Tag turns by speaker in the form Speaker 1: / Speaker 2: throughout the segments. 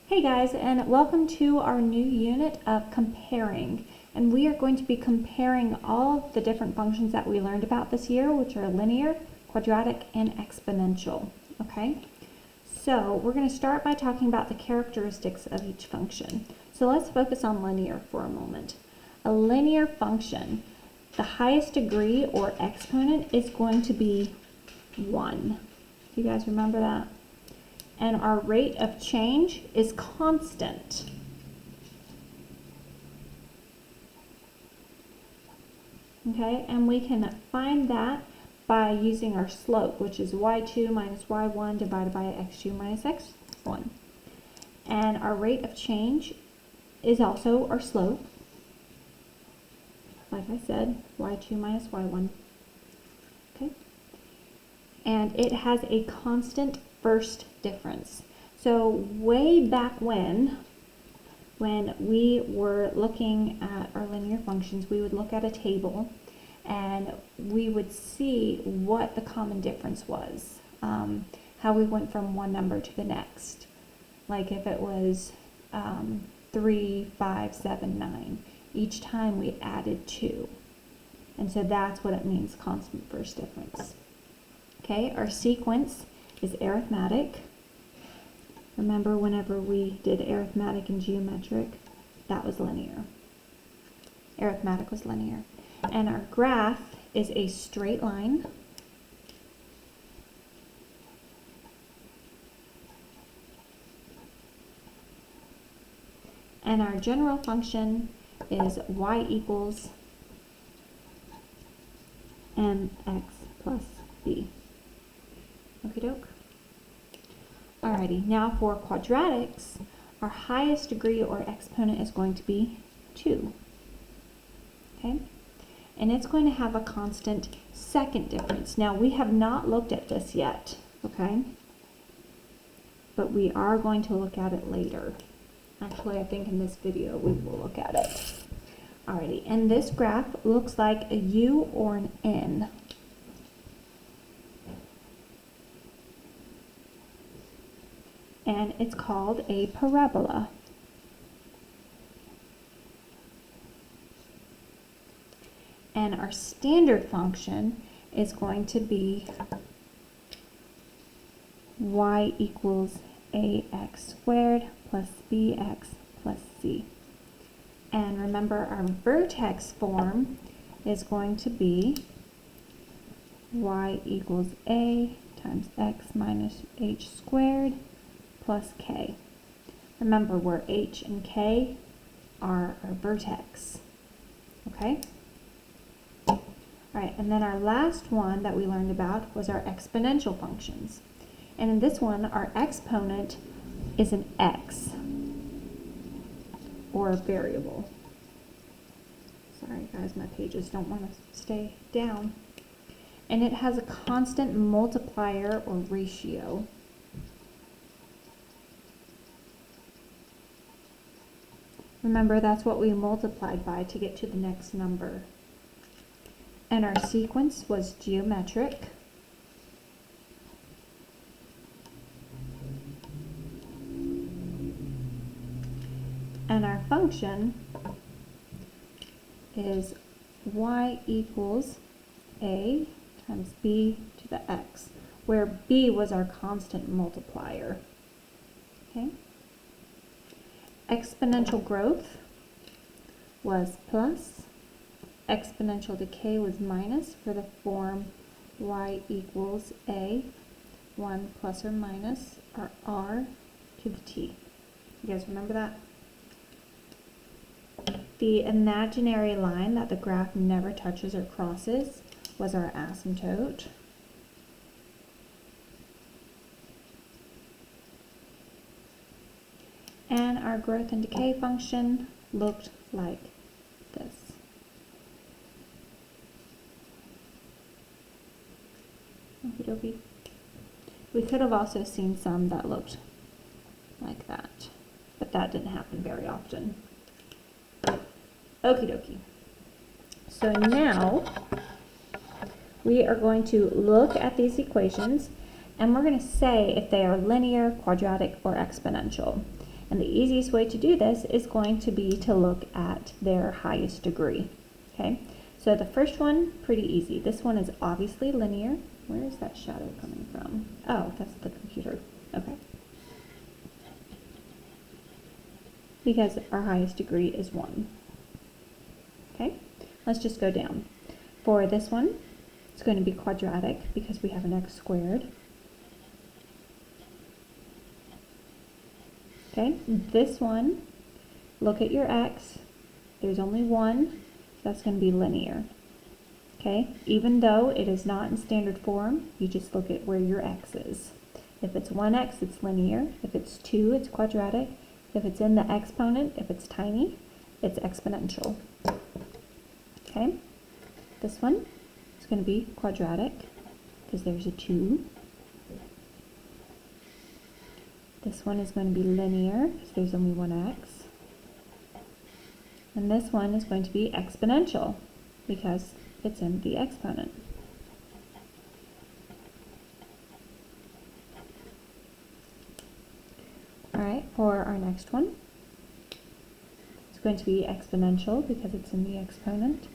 Speaker 1: Hey guys, and welcome to our new unit of comparing. And we are going to be comparing all of the different functions that we learned about this year, which are linear, quadratic, and exponential. Okay, so we're going to start by talking about the characteristics of each function. So let's focus on linear for a moment. A linear function, the highest degree or exponent is going to be 1. Do you guys remember that? And our rate of change is constant. Okay, and we can find that by using our slope, which is y2 minus y1 divided by x2 minus x1. And our rate of change is also our slope. Like I said, y2 minus y1. Okay, and it has a constant first difference. So way back when we were looking at our linear functions, we would look at a table and we would see what the common difference was, how we went from one number to the next. Like if it was 3, 5, 7, 9, each time we added 2. And so that's what it means, constant first difference. Okay, our sequence is arithmetic. Remember, whenever we did arithmetic and geometric, that was linear. Arithmetic was linear. And our graph is a straight line. And our general function is y equals mx plus b. Okie doke. Alrighty, now for quadratics, our highest degree or exponent is going to be 2. Okay? And it's going to have a constant second difference. Now, we have not looked at this yet, okay? But we are going to look at it later. Actually, I think in this video we will look at it. Alrighty, and this graph looks like a U or an N. And it's called a parabola. And our standard function is going to be y equals ax squared plus bx plus c. And remember, our vertex form is going to be y equals a times x minus h squared plus k. Remember, where h and k are our vertex. Okay? Alright, and then our last one that we learned about was our exponential functions. And in this one, our exponent is an x, or a variable. Sorry guys, my pages don't want to stay down. And it has a constant multiplier or ratio. Remember, that's what we multiplied by to get to the next number. And our sequence was geometric. And our function is y equals a times b to the x, where b was our constant multiplier. Okay? Exponential growth was plus, exponential decay was minus for the form y equals a, 1 plus or minus, or r to the t. You guys remember that? The imaginary line that the graph never touches or crosses was our asymptote. And our growth and decay function looked like this. Okie dokie. We could have also seen some that looked like that, but that didn't happen very often. Okie dokie. So now we are going to look at these equations and we're going to say if they are linear, quadratic, or exponential. And the easiest way to do this is going to be to look at their highest degree. Okay, so the first one, pretty easy. This one is obviously linear. Where is that shadow coming from? Oh, that's the computer. Okay. Because our highest degree is 1. Okay, let's just go down. For this one, it's going to be quadratic because we have an x squared. Okay, this one, look at your x. There's only 1, so that's going to be linear. Okay, even though it is not in standard form, you just look at where your x is. If it's 1x, it's linear. If it's 2, it's quadratic. If it's in the exponent, if it's tiny, it's exponential. Okay, this one is going to be quadratic because there's a 2. This one is going to be linear because there's only 1x. And this one is going to be exponential because it's in the exponent. All right, for our next one, it's going to be exponential because it's in the exponent.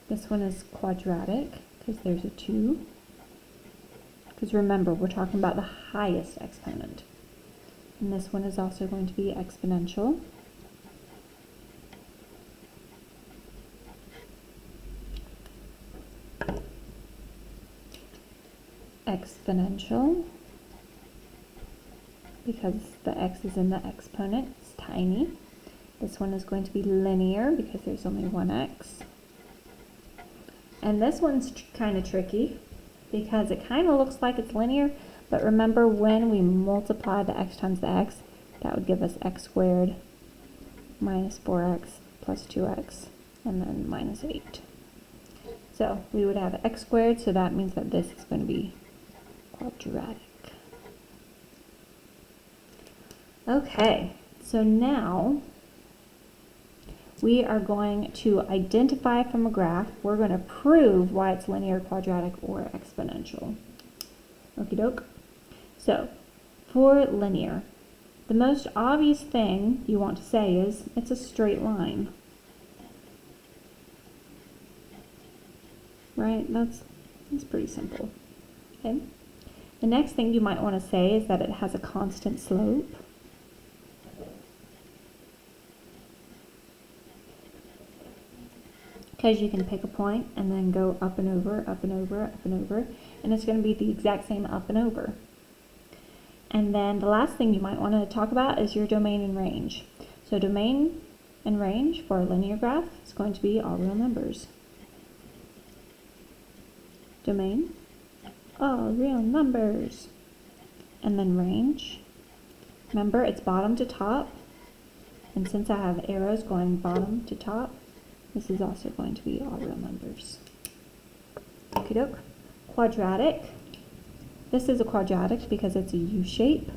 Speaker 1: This one is quadratic because there's a 2. Because remember, we're talking about the highest exponent. And this one is also going to be exponential. Exponential, because the x is in the exponent, it's tiny. This one is going to be linear because there's only 1x. And this one's kind of tricky because it kind of looks like it's linear, but remember when we multiply the x times the x, that would give us x squared minus 4x plus 2x, and then minus 8. So we would have x squared, so that means that this is going to be quadratic. Okay, so now we are going to identify from a graph. We're going to prove why it's linear, quadratic, or exponential. Okie doke. So, for linear, the most obvious thing you want to say is it's a straight line. Right? That's pretty simple. Okay. The next thing you might want to say is that it has a constant slope. Because you can pick a point and then go up and over, up and over, up and over, and it's going to be the exact same up and over. And then the last thing you might want to talk about is your domain and range. So domain and range for a linear graph is going to be all real numbers. Domain, all real numbers. And then range, remember it's bottom to top, and since I have arrows going bottom to top, this is also going to be all real numbers. Okie doke. Quadratic. This is a quadratic because it's a U shape.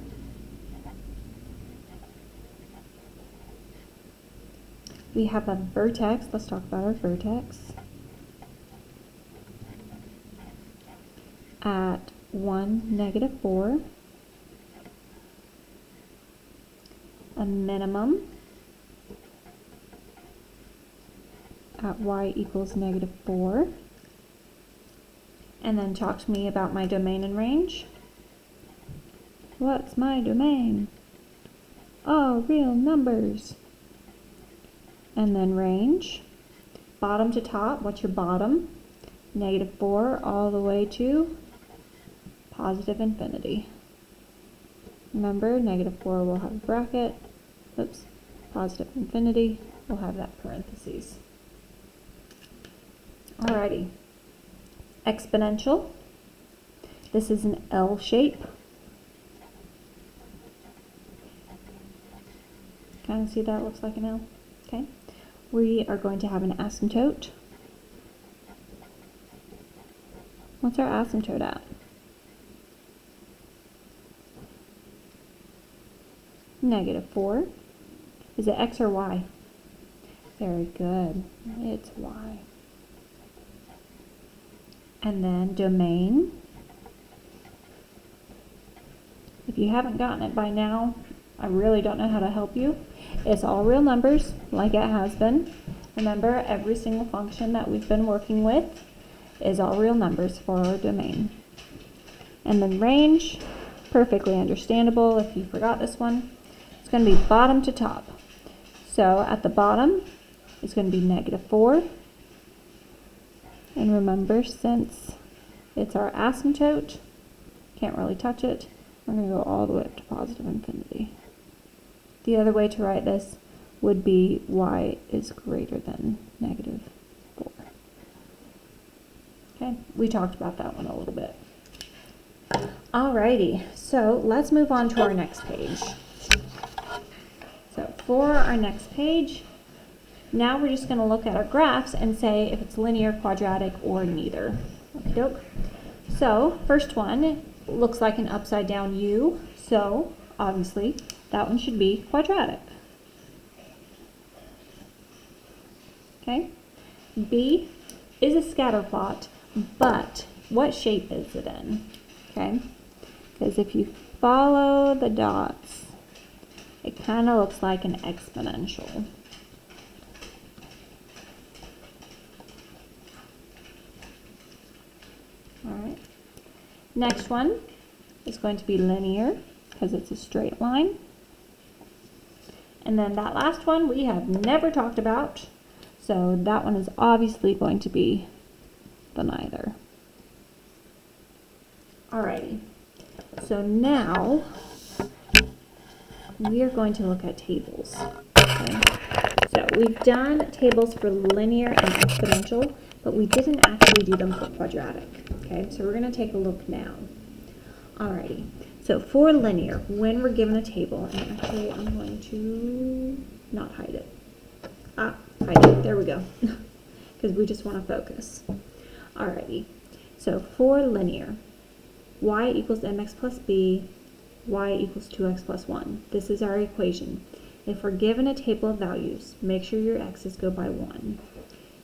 Speaker 1: We have a vertex. Let's talk about our vertex. At 1, -4. A minimum at y equals -4. And then talk to me about my domain and range. What's my domain? All real numbers. And then range. Bottom to top, what's your bottom? -4 all the way to positive infinity. Remember, -4 will have a bracket. Oops, positive infinity will have that parentheses. Alrighty. Exponential. This is an L shape. Kind of see that it looks like an L? Okay. We are going to have an asymptote. What's our asymptote at? -4. Is it X or Y? Very good. It's Y. And then domain. If you haven't gotten it by now, I really don't know how to help you. It's all real numbers, like it has been. Remember, every single function that we've been working with is all real numbers for our domain. And then range, perfectly understandable if you forgot this one. It's going to be bottom to top. So at the bottom, it's going to be -4. And remember, since it's our asymptote, can't really touch it, we're going to go all the way up to positive infinity. The other way to write this would be y is greater than -4. Okay, we talked about that one a little bit. Alrighty, so let's move on to our next page. So for our next page, now we're just going to look at our graphs and say if it's linear, quadratic, or neither. Okie doke. So first one looks like an upside down U, so obviously that one should be quadratic. Okay. B is a scatter plot, but what shape is it in? Okay. Because if you follow the dots, it kind of looks like an exponential. Alright. Next one is going to be linear because it's a straight line. And then that last one we have never talked about, so that one is obviously going to be the neither. Alrighty, so now we are going to look at tables. Okay. So we've done tables for linear and exponential, but we didn't actually do them for quadratic. Okay, so we're going to take a look now. Alrighty, so for linear, when we're given a table, and actually I'm going to not hide it. Hide it, there we go, because we just want to focus. Alrighty, so for linear, y equals mx plus b, y equals 2x plus 1. This is our equation. If we're given a table of values, make sure your x's go by 1.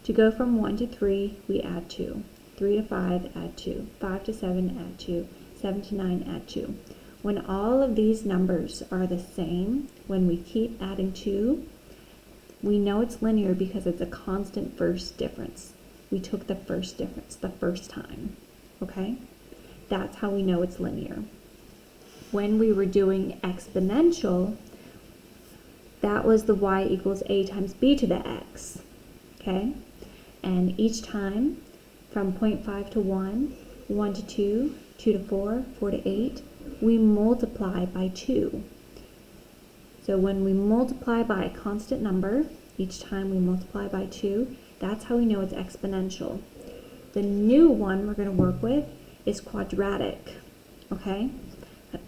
Speaker 1: To go from 1 to 3, we add 2. 3 to 5, add 2. 5 to 7, add 2. 7 to 9, add 2. When all of these numbers are the same, when we keep adding 2, we know it's linear because it's a constant first difference. We took the first difference the first time, okay? That's how we know it's linear. When we were doing exponential, that was the y equals a times b to the x, okay? And each time, from 0.5 to 1, 1 to 2, 2 to 4, 4 to 8, we multiply by 2. So when we multiply by a constant number, each time we multiply by 2, that's how we know it's exponential. The new one we're going to work with is quadratic, okay?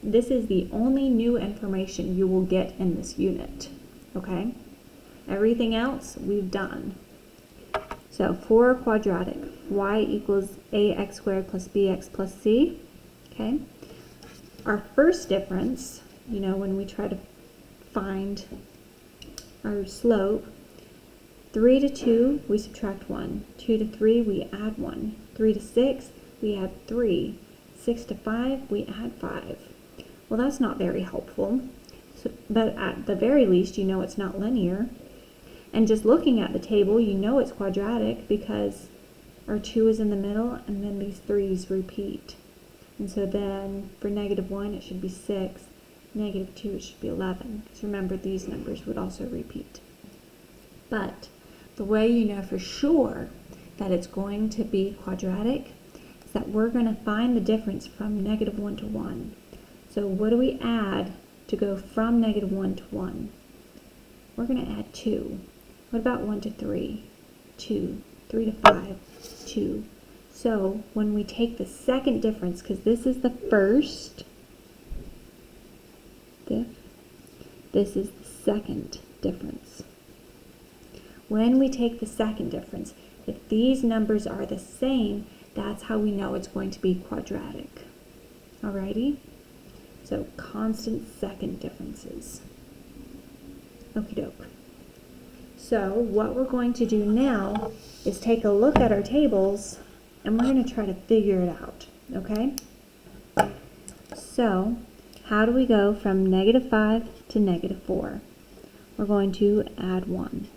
Speaker 1: This is the only new information you will get in this unit, okay? Everything else we've done. So for quadratic, y equals ax squared plus bx plus c, okay? Our first difference, you know, when we try to find our slope, 3 to 2, we subtract 1. 2 to 3, we add 1. 3 to 6, we add 3. 6 to 5, we add 5. Well, that's not very helpful, but at the very least, you know it's not linear. And just looking at the table, you know it's quadratic because our 2 is in the middle, and then these 3's repeat. And so then for -1, it should be 6. -2, it should be 11. Because remember, these numbers would also repeat. But the way you know for sure that it's going to be quadratic is that we're going to find the difference from -1 to 1. So what do we add to go from -1 to 1? We're going to add 2. What about 1 to 3? 2. 3 to 5? 2. So when we take the second difference, because this is the first diff, this is the second difference. When we take the second difference, if these numbers are the same, that's how we know it's going to be quadratic. Alrighty? So constant second differences. Okie doke. So what we're going to do now is take a look at our tables and we're going to try to figure it out, okay? So how do we go from -5 to -4? We're going to add 1.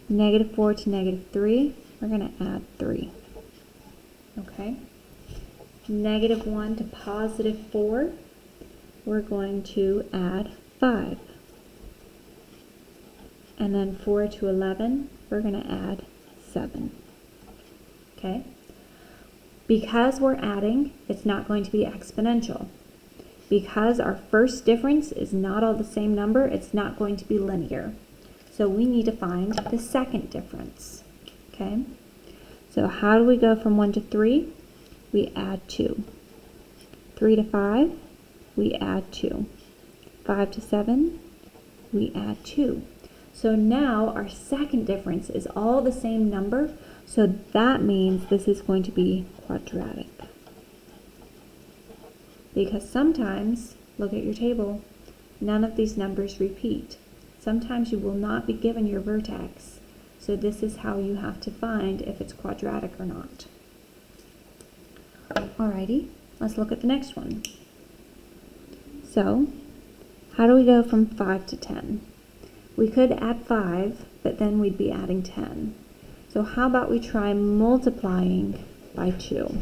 Speaker 1: -4 to -3, we're going to add 3. Okay? -1 to +4, we're going to add 5. And then 4 to 11, we're going to add 7. Okay? Because we're adding, it's not going to be exponential. Because our first difference is not all the same number, it's not going to be linear. So we need to find the second difference. Okay? So how do we go from 1 to 3? We add 2. 3 to 5, we add 2. 5 to 7, we add 2. So now our second difference is all the same number, so that means this is going to be quadratic. Because sometimes, look at your table, none of these numbers repeat. Sometimes you will not be given your vertex, so this is how you have to find if it's quadratic or not. Alrighty, let's look at the next one. So, how do we go from 5 to 10? We could add 5, but then we'd be adding 10. So how about we try multiplying by 2?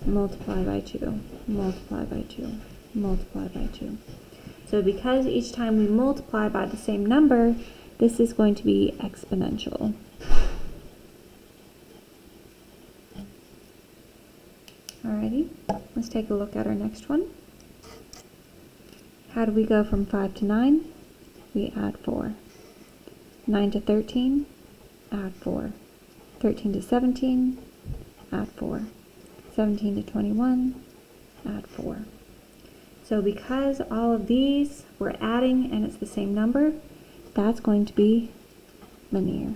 Speaker 1: Multiply by 2, multiply by 2, multiply by 2. So because each time we multiply by the same number, this is going to be exponential. Alrighty, let's take a look at our next one. How do we go from 5 to 9? We add 4. 9 to 13, add 4. 13 to 17, add 4. 17 to 21, add 4. So because all of these we're adding and it's the same number, that's going to be linear.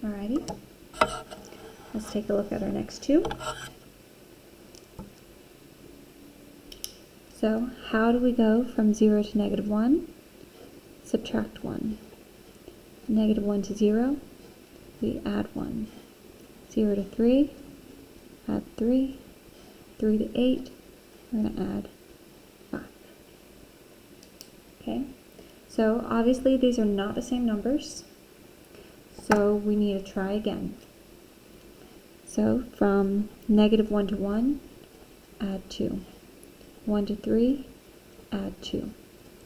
Speaker 1: Alrighty, let's take a look at our next two. So how do we go from 0 to -1? Subtract 1. -1 to 0, we add 1. 0 to 3, add 3. 3 to 8, we're going to add 5. Okay, so obviously these are not the same numbers, so we need to try again. So from -1 to 1, add 2. 1 to 3, add 2.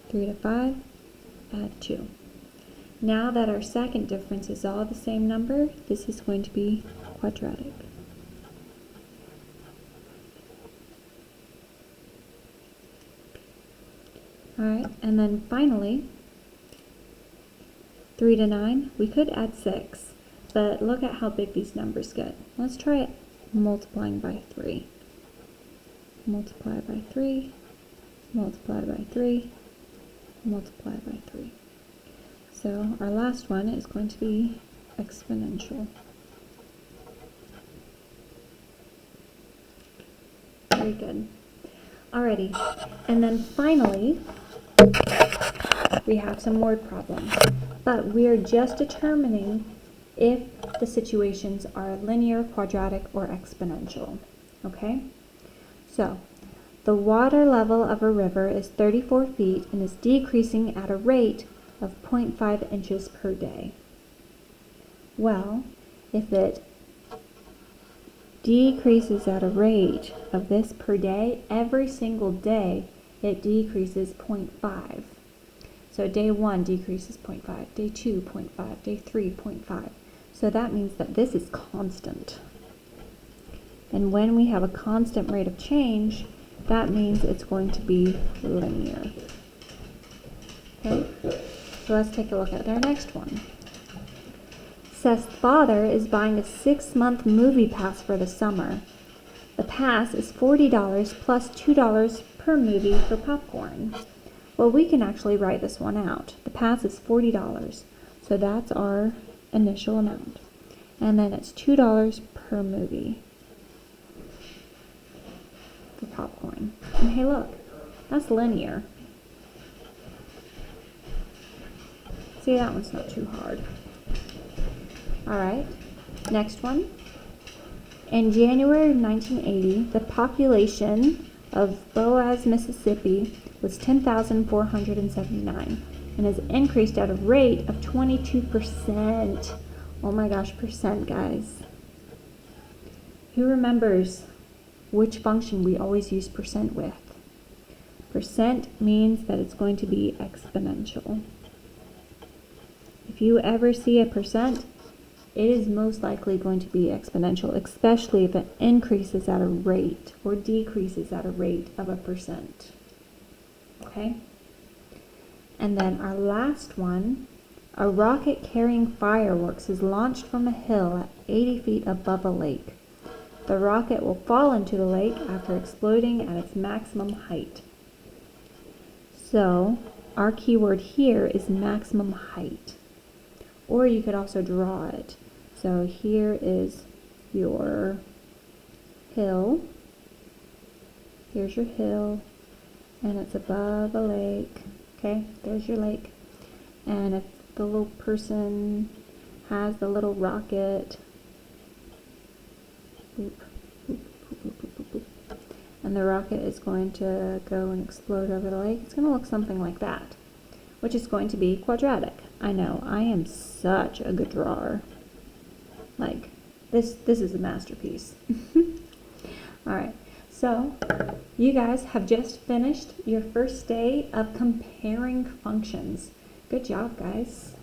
Speaker 1: 3 to 5, add 2. Now that our second difference is all the same number, this is going to be quadratic. Alright, and then finally, 3 to 9, we could add 6, but look at how big these numbers get. Let's try multiplying by 3. Multiply by 3, multiply by 3, multiply by 3. So our last one is going to be exponential. Very good. Alrighty, and then finally, we have some word problems, but we are just determining if the situations are linear, quadratic, or exponential, okay? So, the water level of a river is 34 feet and is decreasing at a rate of 0.5 inches per day. Well, if it decreases at a rate of this per day, every single day it decreases 0.5. So day 1 decreases 0.5, day 2 0.5, day 3 0.5. So that means that this is constant. And when we have a constant rate of change, that means it's going to be linear. Okay, so let's take a look at our next one. Seth's father is buying a 6-month movie pass for the summer. The pass is $40 plus $2 per movie for popcorn. Well, we can actually write this one out. The pass is $40, so that's our initial amount. And then it's $2 per movie for popcorn. And hey, look, that's linear. See, that one's not too hard. Alright, next one. In January of 1980, the population of Boaz, Mississippi was 10,479 and has increased at a rate of 22%. Oh my gosh, percent, guys. Who remembers which function we always use percent with? Percent means that it's going to be exponential. If you ever see a percent, it is most likely going to be exponential, especially if it increases at a rate or decreases at a rate of a percent. Okay? And then our last one, a rocket carrying fireworks is launched from a hill at 80 feet above a lake. The rocket will fall into the lake after exploding at its maximum height. So, our keyword here is maximum height. Or you could also draw it. So here is your hill. Here's your hill, and it's above a lake. Okay, there's your lake. And if the little person has the little rocket, boop, boop, boop, boop, boop, boop, and the rocket is going to go and explode over the lake, it's going to look something like that, which is going to be quadratic. I know, I am such a good drawer. Like, this is a masterpiece. Alright, so you guys have just finished your first day of comparing functions. Good job, guys.